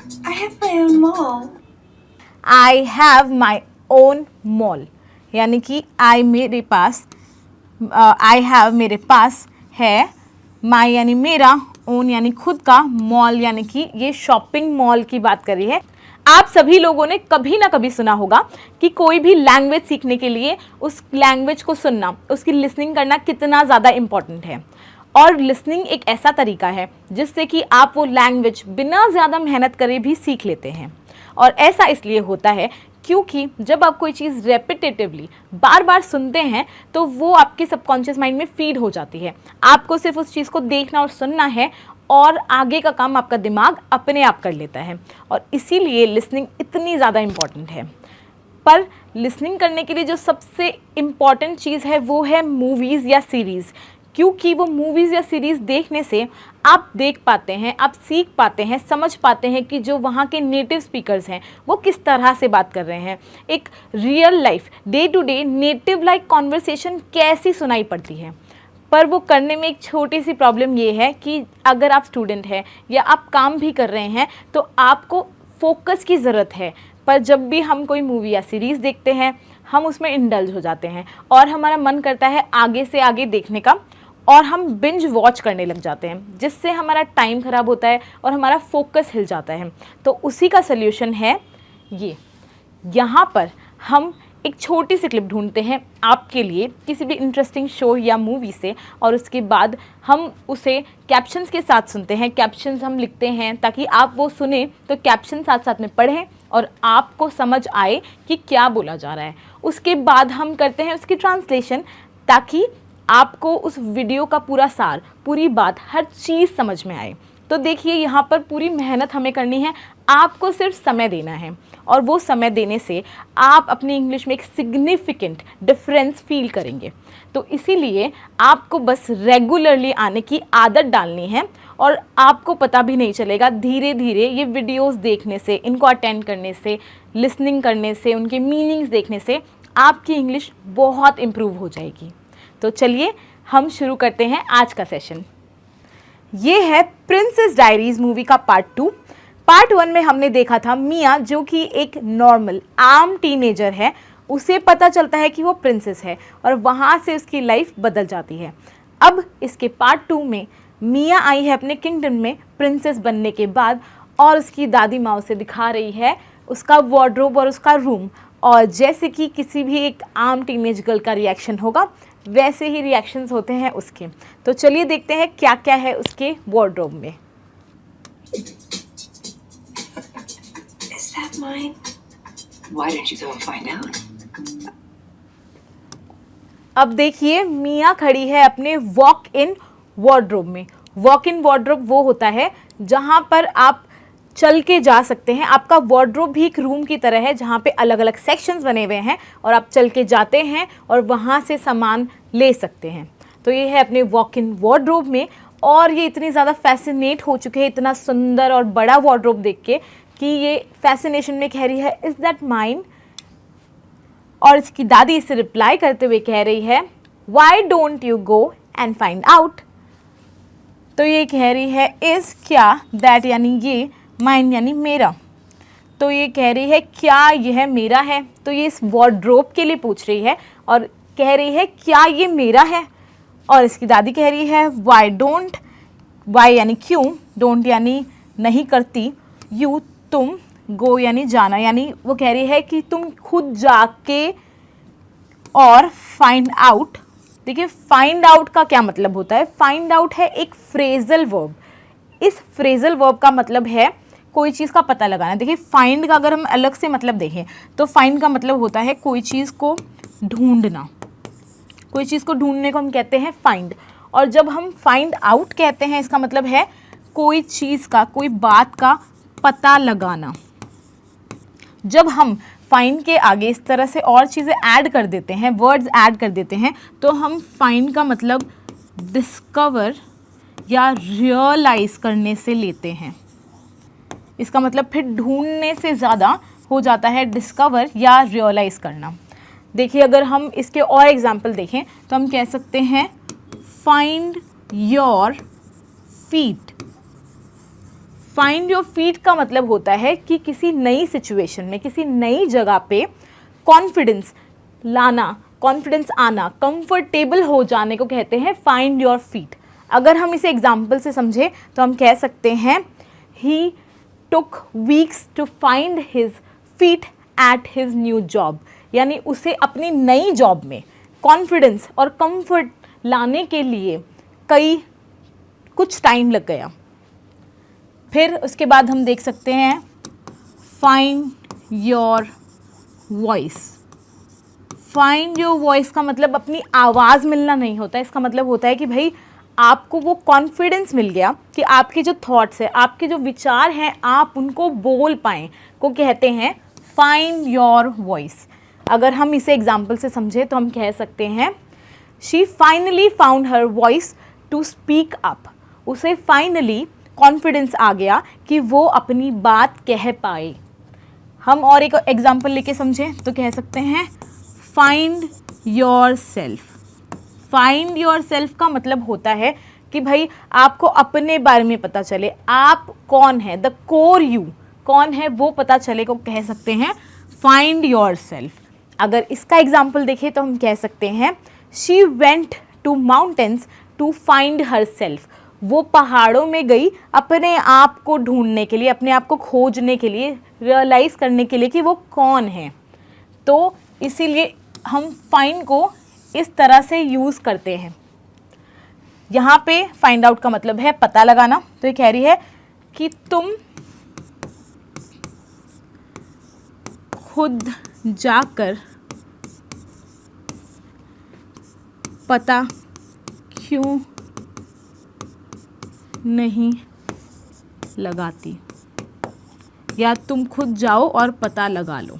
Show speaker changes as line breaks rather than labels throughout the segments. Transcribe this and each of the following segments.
I have my own mall.
I have my own mall, यानी कि आई मेरे पास, I have मेरे पास है, माई यानी मेरा, ओन यानी खुद का, मॉल यानी कि ये शॉपिंग मॉल की बात करी है। आप सभी लोगों ने कभी ना कभी सुना होगा कि कोई भी लैंग्वेज सीखने के लिए उस लैंग्वेज को सुनना, उसकी लिसनिंग करना कितना ज़्यादा इम्पॉर्टेंट है। और लिसनिंग एक ऐसा तरीका है जिससे कि आप वो लैंग्वेज बिना ज़्यादा मेहनत करे भी सीख लेते हैं। और ऐसा इसलिए होता है क्योंकि जब आप कोई चीज़ रेपिटेटिवली बार बार सुनते हैं तो वो आपके सबकॉन्शियस माइंड में फीड हो जाती है। आपको सिर्फ उस चीज़ को देखना और सुनना है और आगे का काम आपका दिमाग अपने आप कर लेता है। और इसीलिए लिसनिंग इतनी ज़्यादा इम्पॉर्टेंट है। पर लिसनिंग करने के लिए जो सबसे इम्पॉर्टेंट चीज़ है वो है मूवीज़ या सीरीज़, क्योंकि वो मूवीज़ या सीरीज़ देखने से आप देख पाते हैं, आप सीख पाते हैं, समझ पाते हैं कि जो वहाँ के नेटिव स्पीकर्स हैं वो किस तरह से बात कर रहे हैं। एक real life day to day native like conversation कैसी सुनाई पड़ती है। पर वो करने में एक छोटी सी प्रॉब्लम ये है कि अगर आप स्टूडेंट हैं या आप काम भी कर रहे हैं तो आपको फोकस की ज़रूरत है। पर जब भी हम कोई मूवी या सीरीज़ देखते हैं हम उसमें इंडल्ज हो जाते हैं और हमारा मन करता है आगे से आगे देखने का, और हम बिंज वॉच करने लग जाते हैं जिससे हमारा टाइम ख़राब होता है और हमारा फोकस हिल जाता है। तो उसी का सल्यूशन है ये। यहाँ पर हम एक छोटी सी क्लिप ढूंढते हैं आपके लिए किसी भी इंटरेस्टिंग शो या मूवी से, और उसके बाद हम उसे कैप्शंस के साथ सुनते हैं। कैप्शंस हम लिखते हैं ताकि आप वो सुने तो कैप्शन साथ साथ में पढ़ें और आपको समझ आए कि क्या बोला जा रहा है। उसके बाद हम करते हैं उसकी ट्रांसलेशन ताकि आपको उस वीडियो का पूरा सार, पूरी बात, हर चीज़ समझ में आए। तो देखिए यहाँ पर पूरी मेहनत हमें करनी है, आपको सिर्फ समय देना है और वो समय देने से आप अपनी इंग्लिश में एक सिग्निफिकेंट डिफरेंस फील करेंगे। तो इसीलिए आपको बस रेगुलरली आने की आदत डालनी है और आपको पता भी नहीं चलेगा, धीरे धीरे ये वीडियोस देखने से, इनको अटेंड करने से, लिसनिंग करने से, उनके मीनिंग्स देखने से आपकी इंग्लिश बहुत इम्प्रूव हो जाएगी। तो चलिए हम शुरू करते हैं आज का सेशन। ये है प्रिंसेस डायरीज मूवी का पार्ट 2। पार्ट 1 में हमने देखा था मिया जो कि एक नॉर्मल आम टीनेजर है, उसे पता चलता है कि वो प्रिंसेस है और वहाँ से उसकी लाइफ बदल जाती है। अब इसके पार्ट 2 में मिया आई है अपने किंगडम में प्रिंसेस बनने के बाद और उसकी दादी माँ उसे दिखा रही है उसका वार्डरोब और उसका रूम, और जैसे कि किसी भी एक आम टीनेज गर्ल का रिएक्शन होगा वैसे ही रिएक्शंस होते हैं उसके। तो चलिए देखते हैं क्या क्या है उसके वार्डरोब में।
Is that mine? Why don't you go and find out?
अब देखिए मिया खड़ी है अपने वॉक इन वार्डरोब में। वॉक इन वार्डरोब वो होता है जहाँ पर आप चल के जा सकते हैं। आपका वार्डरोब भी एक रूम की तरह है जहाँ पे अलग अलग सेक्शंस बने हुए हैं और आप चल के जाते हैं और वहाँ से सामान ले सकते हैं। तो ये है अपने वॉक इन वार्डरोब में, और ये इतनी ज़्यादा फैसिनेट हो चुके हैं इतना सुंदर और बड़ा वार्डरोब देख के कि ये फैसिनेशन में कह रही है इज़ दैट माइन, और इसकी दादी इसे रिप्लाई करते हुए कह रही है why don't you go and find out. तो ये कह रही है इज़ क्या, दैट यानी ये, माइन यानी मेरा। तो ये कह रही है क्या यह मेरा है, तो ये इस वार्डरोब के लिए पूछ रही है और कह रही है क्या ये मेरा है। और इसकी दादी कह रही है वाई डोंट, वाई यानी क्यों, डोंट यानी नहीं करती, यू तुम, गो यानी जाना, यानी वो कह रही है कि तुम खुद जाके और फाइंड आउट। देखिए फाइंड आउट का क्या मतलब होता है। फाइंड आउट है एक फ्रेजल वर्ब। इस फ्रेजल वर्ब का मतलब है कोई चीज़ का पता लगाना। देखिए फाइंड का अगर हम अलग से मतलब देखें तो फाइंड का मतलब होता है कोई चीज़ को ढूंढना। कोई चीज़ को ढूंढने को हम कहते हैं फाइंड। और जब हम फाइंड आउट कहते हैं इसका मतलब है कोई चीज़ का, कोई बात का पता लगाना। जब हम फाइंड के आगे इस तरह से और चीज़ें ऐड कर देते हैं, वर्ड्स ऐड कर देते हैं, तो हम फाइंड का मतलब डिस्कवर या रियलाइज करने से लेते हैं। इसका मतलब फिर ढूंढने से ज़्यादा हो जाता है डिस्कवर या रियलाइज करना। देखिए अगर हम इसके और एग्जाम्पल देखें तो हम कह सकते हैं find your feet. Find your feet का मतलब होता है कि किसी नई सिचुएशन में, किसी नई जगह पे कॉन्फिडेंस लाना, कॉन्फिडेंस आना, कंफर्टेबल हो जाने को कहते हैं फाइंड योर फीट। अगर हम इसे एग्जाम्पल से समझें तो हम कह सकते हैं he took weeks to find his feet at his new job, यानी उसे अपनी नई जॉब में कॉन्फिडेंस और कंफर्ट लाने के लिए कुछ टाइम लग गया। फिर उसके बाद हम देख सकते हैं find your voice. Find your voice का मतलब अपनी आवाज़ मिलना नहीं होता, इसका मतलब होता है कि भाई आपको वो कॉन्फिडेंस मिल गया कि आपके जो थॉट्स हैं, आपके जो विचार हैं, आप उनको बोल पाएँ, को कहते हैं फाइंड योर वॉइस। अगर हम इसे एग्जाम्पल से समझें तो हम कह सकते हैं she finally found her voice to speak up. उसे फाइनली कॉन्फिडेंस आ गया कि वो अपनी बात कह पाए। हम और एक एग्जाम्पल लेके समझें तो कह सकते हैं find your self. Find your self का मतलब होता है कि भाई आपको अपने बारे में पता चले, आप कौन है, द कोर यू कौन है वो पता चले को कह सकते हैं फाइंड योर सेल्फ। अगर इसका एग्जाम्पल देखें तो हम कह सकते हैं she went to mountains to find herself. वो पहाड़ों में गई अपने आप को ढूंढने के लिए, अपने आप को खोजने के लिए, रियलाइज़ करने के लिए कि वो कौन है। तो इसीलिए हम फाइंड को इस तरह से यूज़ करते हैं। यहाँ पे फाइंड आउट का मतलब है पता लगाना। तो ये कह रही है कि तुम खुद जाकर पता क्यों नहीं लगाती, या तुम खुद जाओ और पता लगा लो।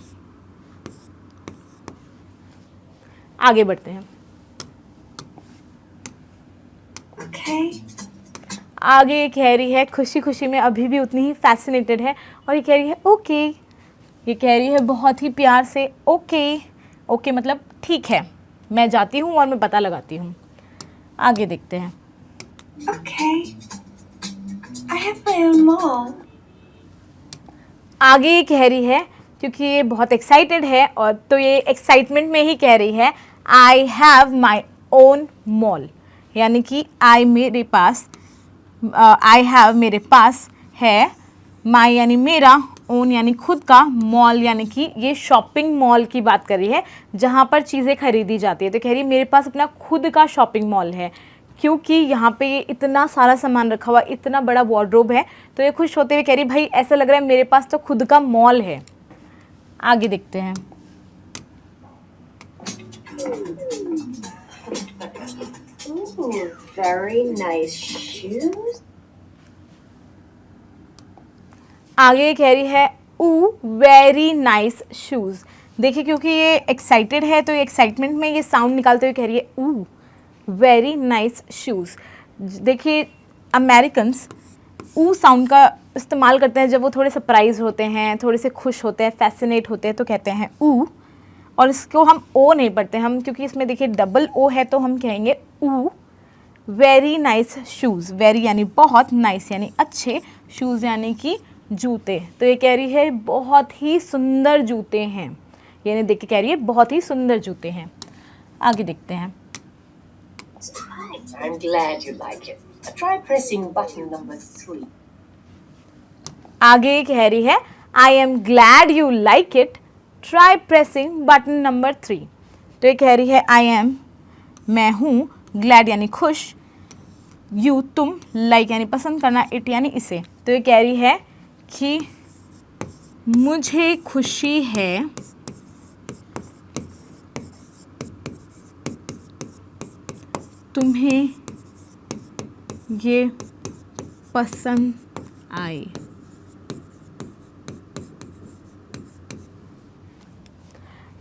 आगे बढ़ते हैं।
Okay.
आगे ये कह रही है खुशी खुशी में अभी भी उतनी ही फैसिनेटेड है और ये कह रही है ओके। ये कह रही है बहुत ही प्यार से ओके। ओके मतलब ठीक है, मैं जाती हूँ और मैं पता लगाती हूँ। आगे देखते हैं।
Okay. I have my own mall.
आगे ये कह रही है क्योंकि ये बहुत एक्साइटेड है और तो ये एक्साइटमेंट में ही कह रही है I have my own mall, यानी कि मेरे पास आई हैव मेरे पास है, माई यानी मेरा, ओन यानी खुद का, मॉल यानी कि ये शॉपिंग मॉल की बात कर रही है जहाँ पर चीज़ें खरीदी जाती है। तो कह रही है मेरे पास अपना खुद का शॉपिंग मॉल है, क्योंकि यहाँ पे ये इतना सारा सामान रखा हुआ, इतना बड़ा वार्डरोब है। तो ये खुश होते हुए कह रही भाई ऐसा लग रहा है मेरे पास तो खुद का मॉल है। आगे देखते हैं।
Ooh, very nice shoes.
आगे कह रही है ऊ वेरी नाइस शूज़। देखिए क्योंकि ये एक्साइटेड है तो ये एक्साइटमेंट में ये साउंड निकालते हुए कह रही है ऊ वेरी नाइस शूज़। देखिए अमेरिकन्स ऊ साउंड का इस्तेमाल करते हैं जब वो थोड़े सरप्राइज होते हैं, थोड़े से खुश होते हैं, फैसिनेट होते हैं तो कहते हैं ऊ। और इसको हम ओ नहीं पढ़ते हम, क्योंकि इसमें देखिए डबल ओ है तो हम कहेंगे ऊ वेरी नाइस शूज़। वेरी यानी बहुत, नाइस यानी अच्छे, शूज़ यानी कि जूते। तो ये कह रही है बहुत ही सुंदर जूते हैं, यानी देख के कह रही है बहुत ही सुंदर जूते हैं। आगे देखते हैं।
I'm glad you like it. Try pressing button number 3.
आगे कह रही है I am glad you like it, try pressing button number 3। तो ये कह रही है आई एम मैं हूँ, ग्लैड यानी खुश, यू तुम, लाइक यानी पसंद करना, इट यानी इसे। तो ये कह रही है कि मुझे खुशी है तुम्हें ये पसंद आए।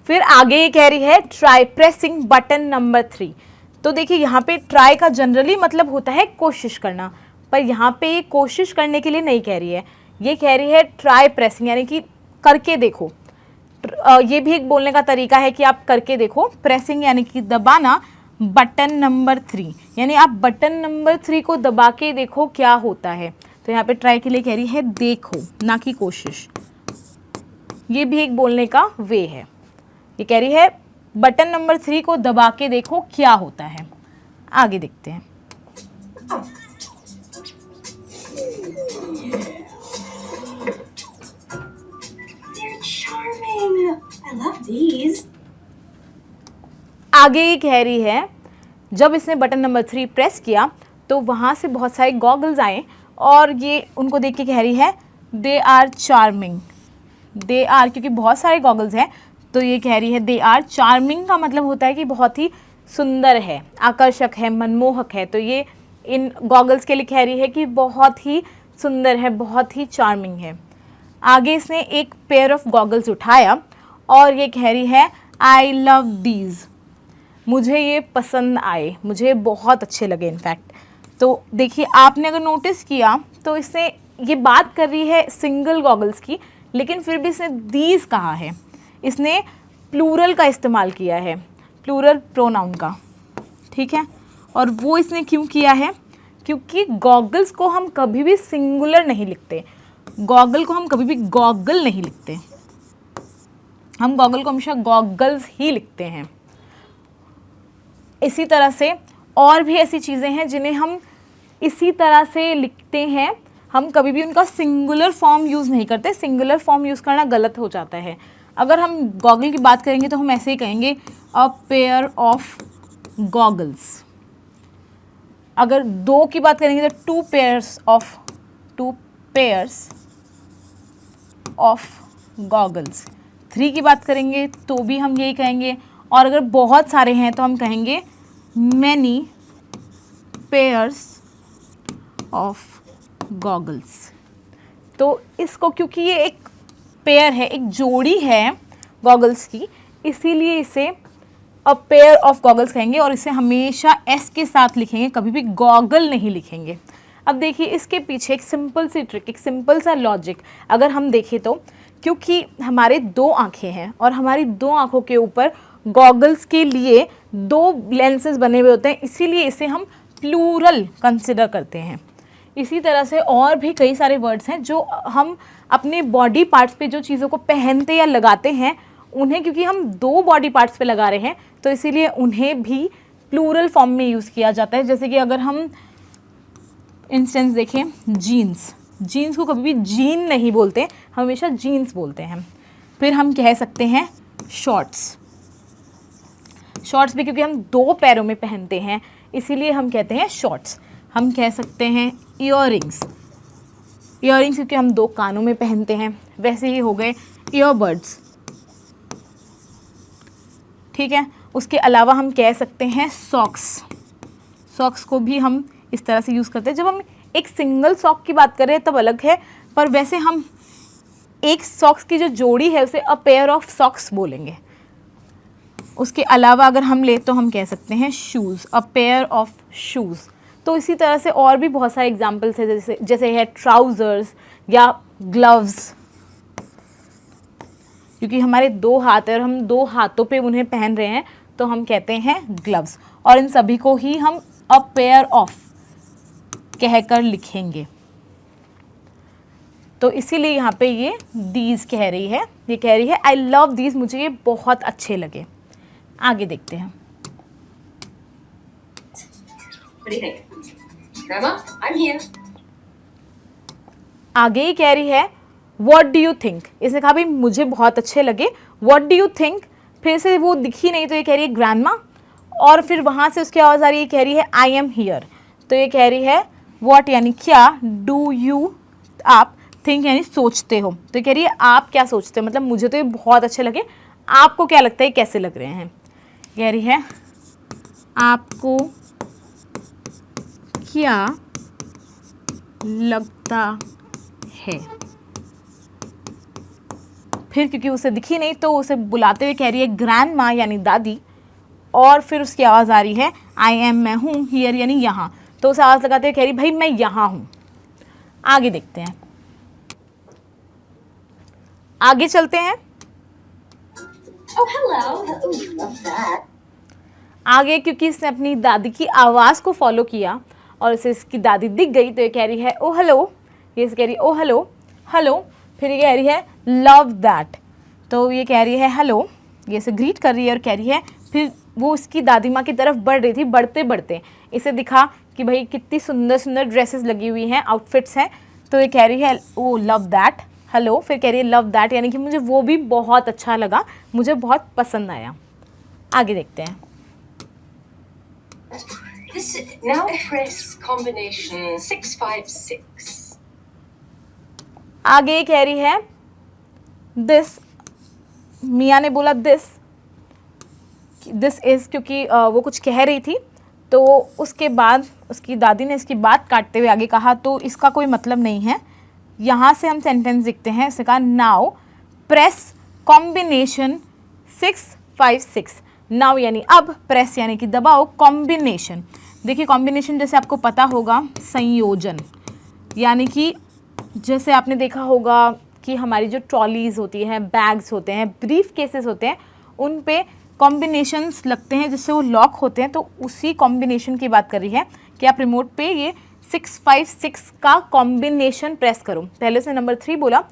फिर आगे ये कह रही है ट्राई प्रेसिंग बटन नंबर 3। तो देखिए यहाँ पे ट्राई का जनरली मतलब होता है कोशिश करना, पर यहाँ पे ये कोशिश करने के लिए नहीं कह रही है, ये कह रही है ट्राई प्रेसिंग यानी कि करके देखो। ये भी एक बोलने का तरीका है कि आप करके देखो। प्रेसिंग यानी कि दबाना, बटन नंबर 3 यानी आप बटन नंबर 3 को दबा के देखो क्या होता है। तो यहाँ पे ट्राई के लिए कह रही है देखो, ना कि कोशिश। ये भी एक बोलने का वे है। ये कह रही है बटन नंबर 3 को दबा के देखो क्या होता है। आगे देखते हैं।
They're charming. I love these.
आगे ये कह रही है जब इसने बटन नंबर 3 प्रेस किया तो वहाँ से बहुत सारे गॉगल्स आए और ये उनको देख के कह रही है they are charming. They are, क्योंकि बहुत सारे गॉगल्स हैं तो ये कह रही है दे आर चार्मिंग का मतलब होता है कि बहुत ही सुंदर है, आकर्षक है, मनमोहक है। तो ये इन गॉगल्स के लिए कह रही है कि बहुत ही सुंदर है, बहुत ही चार्मिंग है। आगे इसने एक पेयर ऑफ गॉगल्स उठाया और ये कह रही है आई लव दीज। मुझे ये पसंद आए, मुझे बहुत अच्छे लगे इनफैक्ट। तो देखिए आपने अगर नोटिस किया तो इसने ये बात कर रही है सिंगल गॉगल्स की, लेकिन फिर भी इसने दीज कहा है। इसने प्लूरल का इस्तेमाल किया है, प्लूरल प्रोनाउन का, ठीक है। और वो इसने क्यों किया है? क्योंकि गॉगल्स को हम कभी भी सिंगुलर नहीं लिखते। गॉगल को हम कभी भी गॉगल नहीं लिखते, हम गॉगल को हमेशा गॉगल्स ही लिखते हैं। इसी तरह से और भी ऐसी चीज़ें हैं जिन्हें हम इसी तरह से लिखते हैं, हम कभी भी उनका सिंगुलर फॉर्म यूज़ नहीं करते। सिंगुलर फॉर्म यूज़ करना गलत हो जाता है। अगर हम गॉगल की बात करेंगे तो हम ऐसे ही कहेंगे अ पेयर ऑफ गॉगल्स। अगर 2 की बात करेंगे तो टू पेयर्स ऑफ गॉगल्स। 3 की बात करेंगे तो भी हम यही कहेंगे, और अगर बहुत सारे हैं तो हम कहेंगे मैनी पेयर्स ऑफ गॉगल्स। तो इसको, क्योंकि ये एक पेयर है, एक जोड़ी है गॉगल्स की, इसीलिए इसे अ पेयर ऑफ गॉगल्स कहेंगे और इसे हमेशा एस के साथ लिखेंगे, कभी भी गॉगल नहीं लिखेंगे। अब देखिए इसके पीछे एक सिंपल सी ट्रिक, एक सिंपल सा लॉजिक अगर हम देखें तो, क्योंकि हमारे 2 आँखें हैं और हमारी 2 आँखों के ऊपर गॉगल्स के लिए 2 लेंसेज बने हुए होते हैं, इसीलिए इसे हम प्लूरल कंसिडर करते हैं। इसी तरह से और भी कई सारे वर्ड्स हैं जो हम अपने बॉडी पार्ट्स पे जो चीज़ों को पहनते या लगाते हैं, उन्हें क्योंकि हम 2 बॉडी पार्ट्स पे लगा रहे हैं तो इसीलिए उन्हें भी प्लूरल फॉर्म में यूज़ किया जाता है। जैसे कि अगर हम इंस्टेंस देखें, जीन्स, जीन्स को कभी भी जीन नहीं बोलते, हमेशा जीन्स बोलते हैं। फिर हम कह सकते हैं शॉर्ट्स, शॉर्ट्स भी क्योंकि हम 2 पैरों में पहनते हैं इसीलिए हम कहते हैं शॉर्ट्स। हम कह सकते हैं ईयररिंग्स, ईयररिंग्स क्योंकि हम 2 कानों में पहनते हैं। वैसे ही हो गए ईयरबड्स, ठीक है। उसके अलावा हम कह सकते हैं सॉक्स, सॉक्स को भी हम इस तरह से यूज़ करते हैं। जब हम एक सिंगल सॉक की बात करें तब अलग है, पर वैसे हम एक सॉक्स की जो जोड़ी है उसे अ पेयर ऑफ सॉक्स बोलेंगे। उसके अलावा अगर हम ले तो हम कह सकते हैं shoes, a pair of shoes. तो इसी तरह से और भी बहुत सारे एग्जाम्पल्स है, जैसे है ट्राउज़र्स या ग्लव्स, क्योंकि हमारे 2 हाथ हैं और हम 2 हाथों पे उन्हें पहन रहे हैं तो हम कहते हैं ग्लव्स। और इन सभी को ही हम अ पेयर ऑफ कहकर लिखेंगे। तो इसीलिए यहाँ पे ये दीज कह रही है, ये कह रही है आई लव दीज, मुझे ये बहुत अच्छे लगे। आगे देखते हैं।
What do you think? Grandma, I'm here.
आगे ही कह रही है What do you think? इसने कहा भाई मुझे बहुत अच्छे लगे। What do you think? फिर से वो दिखी नहीं तो ये कह रही है ग्रैंडमा, और फिर वहाँ से उसकी आवाज़ आ रही है, कह रही है आई एम हियर। तो ये कह रही है what यानी क्या, डू यू आप, थिंक यानी सोचते हो। तो ये कह रही है आप क्या सोचते हो, मतलब मुझे तो ये बहुत अच्छे लगे, आपको क्या लगता है कैसे लग रहे हैं। कह रही है आपको क्या लगता है। फिर क्योंकि उसे दिखी नहीं तो उसे बुलाते हुए कह रही है ग्रैंड माँ यानी दादी, और फिर उसकी आवाज़ आ रही है आई एम, मैं हूँ, हियर यानी यहाँ। तो उसे आवाज़ लगाते हुए कह रही भाई मैं यहाँ हूँ। आगे देखते हैं, आगे चलते हैं।
Oh, hello. Oh, love that.
आगे क्योंकि इसने अपनी दादी की आवाज़ को फॉलो किया और उसे इसकी दादी दिख गई तो ये कह रही है ओ हेलो, ये कह रही है ओ हेलो हेलो, फिर ये कह रही है लव दैट, तो ये कह रही है हेलो, ये से ग्रीट कर रही है और कह रही है, फिर वो उसकी दादी माँ की तरफ बढ़ रही थी, बढ़ते बढ़ते इसे दिखा कि भाई कितनी सुंदर सुंदर ड्रेसेस लगी हुई हैं, आउटफिट्स हैं, तो ये कह रही है ओ लव दैट हेलो, फिर कह रही है लव दैट, यानी कि मुझे वो भी बहुत अच्छा लगा, मुझे बहुत पसंद आया। आगे देखते हैं।
This now press combination 656.
आगे कह रही है दिस, मियाँ ने बोला दिस इज़, क्योंकि वो कुछ कह रही थी, तो उसके बाद उसकी दादी ने इसकी बात काटते हुए आगे कहा तो इसका कोई मतलब नहीं है। यहाँ से हम सेंटेंस लिखते हैं, इसने कहा नाउ प्रेस कॉम्बिनेशन 656। नाउ यानी अब, प्रेस यानी कि दबाओ, कॉम्बिनेशन, देखिए कॉम्बिनेशन जैसे आपको पता होगा संयोजन, यानी कि जैसे आपने देखा होगा कि हमारी जो ट्रॉलीज़ होती हैं, बैग्स होते हैं, ब्रीफ केसेस होते हैं, उन पे कॉम्बिनेशंस लगते हैं जिससे वो लॉक होते हैं, तो उसी कॉम्बिनेशन की बात कर रही है कि आप रिमोट पे ये 656 का कॉम्बिनेशन प्रेस करो। पहले से नंबर 3 बोला,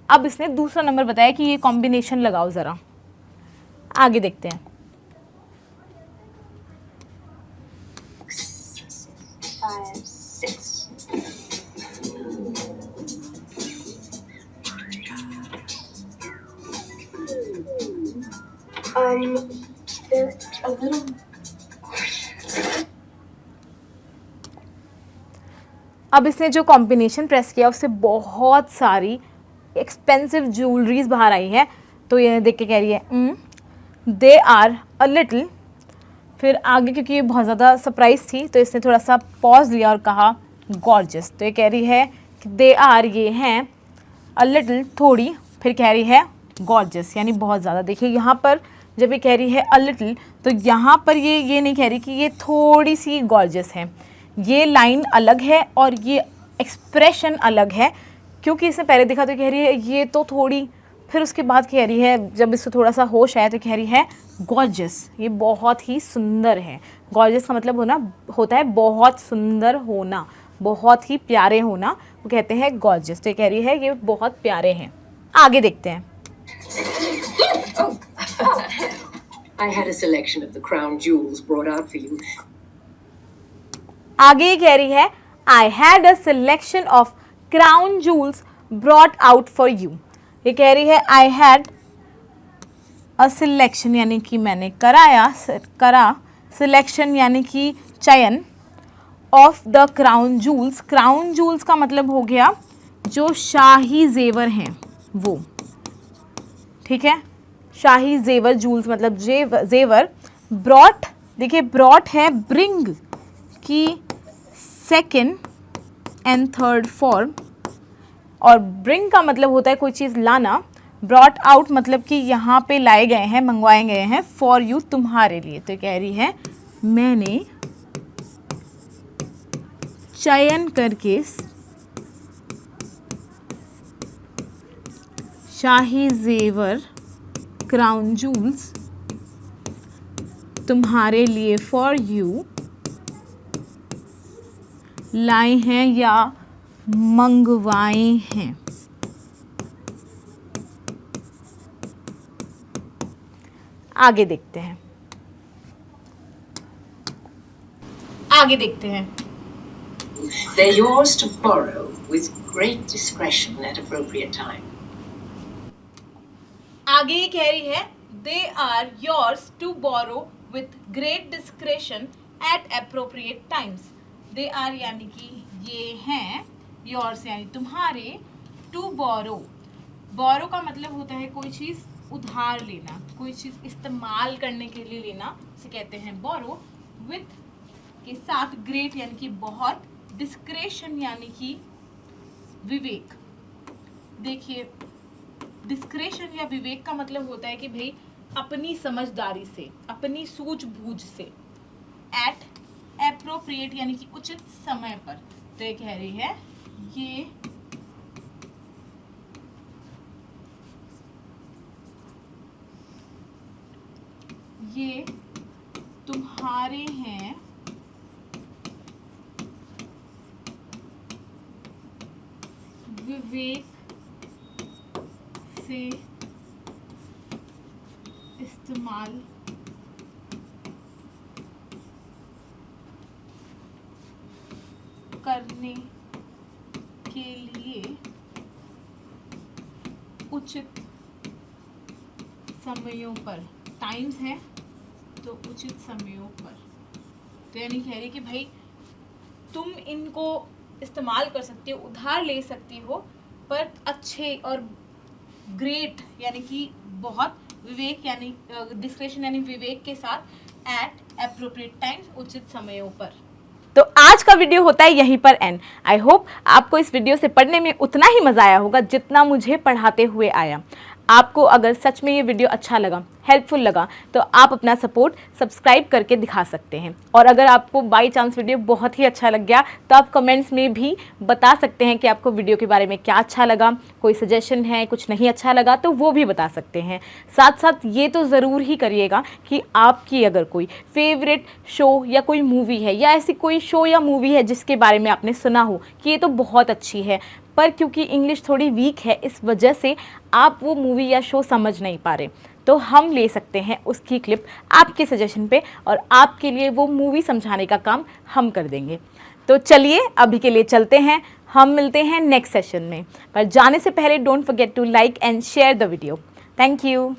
अब इसने दूसरा नंबर बताया कि ये कॉम्बिनेशन लगाओ ज़रा। आगे देखते हैं।
5, 6. They're a little.
अब इसने जो कॉम्बिनेशन प्रेस किया उससे बहुत सारी एक्सपेंसिव ज्वेलरीज बाहर आई है, तो ये देख के कह रही है दे आर अ लिटिल, फिर आगे क्योंकि ये बहुत ज़्यादा सरप्राइज थी तो इसने थोड़ा सा पॉज लिया और कहा गॉर्जियस, तो ये कह रही है कि दे आर, ये हैं, अ लिटिल, थोड़ी, फिर कह रही है गॉर्जियस यानी बहुत ज़्यादा। देखिए यहाँ पर जब ये कह रही है अ लिटिल, तो यहाँ पर ये नहीं कह रही कि ये थोड़ी सी गॉर्जियस है, ये लाइन अलग है और ये एक्सप्रेशन अलग है, क्योंकि इसने पहले देखा तो कह रही है ये तो थोड़ी, फिर उसके बाद कह रही है जब इसको थोड़ा सा होश आया तो कह रही है गॉर्जियस, ये बहुत ही सुंदर है। गॉर्जियस का मतलब होता है बहुत सुंदर होना, बहुत ही प्यारे होना, वो कहते हैं गॉर्जियस, तो ये कह रही है ये बहुत प्यारे हैं। आगे देखते हैं।
I had a selection of the crown jewels brought out for you.
आगे ये कह रही है I had a selection of crown jewels brought out for you। ये कह रही है I had a selection यानी कि मैंने करा, selection यानी कि चयन, of the crown jewels, crown jewels का मतलब हो गया जो शाही जेवर हैं वो, ठीक है, शाही जेवर, जूल्स मतलब जेवर, ब्रॉट, देखिए ब्रॉट है ब्रिंग की सेकेंड एंड थर्ड फॉर्म, और ब्रिंग का मतलब होता है कोई चीज़ लाना, ब्रॉट आउट मतलब कि यहाँ पे लाए गए हैं, मंगवाए गए हैं, फॉर यू, तुम्हारे लिए, तो कह रही है मैंने चयन करके शाही जेवर क्राउन जूल्स तुम्हारे लिए, फॉर यू, लाए हैं या मंगवाए हैं। आगे देखते हैं।
They're yours to borrow with great discretion at appropriate time.
आगे ये कह रही है they are yours to borrow with great discretion at appropriate times. They are यानी कि ये हैं, योर्स यानी तुम्हारे, टू बोरो, बोरो का मतलब होता है कोई चीज़ उधार लेना, कोई चीज़ इस्तेमाल करने के लिए लेना, उसे कहते हैं बोरो, विथ के साथ, ग्रेट यानी कि बहुत, डिस्क्रेशन यानी कि विवेक। देखिए डिस्क्रेशन या विवेक का मतलब होता है कि भाई अपनी समझदारी से, अपनी सूझबूझ से, एट एप्रोप्रिएट यानी कि उचित समय पर, तो ये कह रही है ये तुम्हारे हैं विवेक से इस्तेमाल करने के लिए उचित समयों पर, टाइम्स है तो उचित समयों पर, तो यानी कह रही कि भाई तुम इनको इस्तेमाल कर सकती हो, उधार ले सकती हो, पर अच्छे और ग्रेट यानी कि बहुत विवेक यानी डिस्क्रेशन यानी विवेक के साथ एट एप्रोप्रिएट टाइम्स, उचित समयों पर। तो आज का वीडियो होता है यहीं पर एंड। आई होप आपको इस वीडियो से पढ़ने में उतना ही मज़ा आया होगा जितना मुझे पढ़ाते हुए आया। आपको अगर सच में ये वीडियो अच्छा लगा, हेल्पफुल लगा, तो आप अपना सपोर्ट सब्सक्राइब करके दिखा सकते हैं। और अगर आपको बाई चांस वीडियो बहुत ही अच्छा लग गया तो आप कमेंट्स में भी बता सकते हैं कि आपको वीडियो के बारे में क्या अच्छा लगा, कोई सजेशन है, कुछ नहीं अच्छा लगा तो वो भी बता सकते हैं। साथ साथ ये तो ज़रूर ही करिएगा कि आपकी अगर कोई फेवरेट शो या कोई मूवी है या ऐसी कोई शो या मूवी है जिसके बारे में आपने सुना हो कि ये तो बहुत अच्छी है, पर क्योंकि इंग्लिश थोड़ी वीक है इस वजह से आप वो मूवी या शो समझ नहीं पा रहे, तो हम ले सकते हैं उसकी क्लिप आपके सजेशन पे और आपके लिए वो मूवी समझाने का काम हम कर देंगे। तो चलिए अभी के लिए चलते हैं, हम मिलते हैं नेक्स्ट सेशन में। पर जाने से पहले don't forget to like and share the video. Thank you.